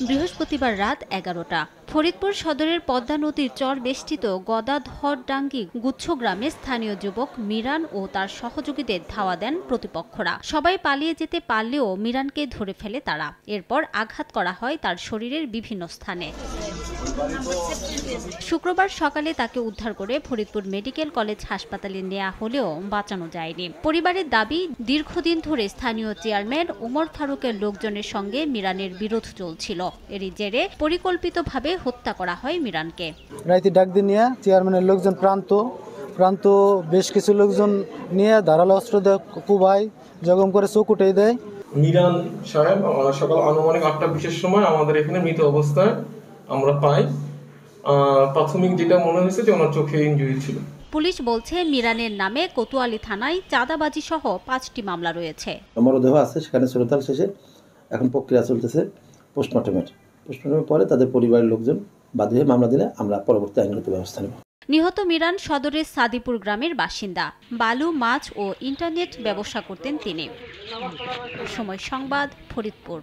বৃহস্পতিবার রাত 11টা ফরিদপুর সদরের পদ্মা নদীর চর বেষ্টিত গদাধরডাঙ্গি গুচ্ছ গ্রামে স্থানীয় যুবক মিরান ও তার সহযোগীদের ধাওয়া দেন প্রতিপক্ষরা। সবাই পালিয়ে যেতে পারলেও মিরানকে ধরে ফেলে তারা। এরপর আঘাত করা হয় তার শরীরের বিভিন্ন স্থানে। শুক্রবার সকালে তাকে উদ্ধার করে ফরিদপুর মেডিকেল কলেজ হাসপাতালে নেওয়া হলেও বাঁচানো যায়নি। পরিবারের দাবি, দীর্ঘদিন ধরে স্থানীয় চেয়ারম্যান ওমর ফারুকের লোকজনের সঙ্গে মিরানের বিরোধ চলছিল। এরই জেরে পরিকল্পিতভাবে হত্যা করা হয় মিরানকে। রাইতে ডাক দিয়ে নিয়ে চেয়ারম্যানের লোকজন প্রান্ত বেশ কিছু লোকজন নিয়ে ধারালো অস্ত্র দিয়ে কুবাই জখম করে চোখ উঠে দেয়। মিরান সাহেব সকাল আনুমানিক 8টা 20-এর সময় আমাদের এখানে মৃত অবস্থায় আমরা পাই। প্রাথমিক যেটা মনে হয়েছে যে ওনার চোখে ইনজুরি ছিল। পুলিশ বলছে মিরানের নামে কোতোয়ালি থানায় চাঁদাবাজি সহ 5টি মামলা রয়েছে। মরদেহ আছে সেখানে শ্রোতাল শেষে এখন প্রক্রিয়া চলতেছে পোস্টমর্টমের পরে তাদের পরিবারের লোকজন বাদী হয়ে মামলা দিলে আমরা পরবর্তী আইনগত ব্যবস্থা নেব। নিহত মিরান সদরের সাদিপুর গ্রামের বাসিন্দা। বালু, মাছ ও ইন্টারনেট ব্যবসা করতেন তিনি। সময় সংবাদ, ফরিদপুর।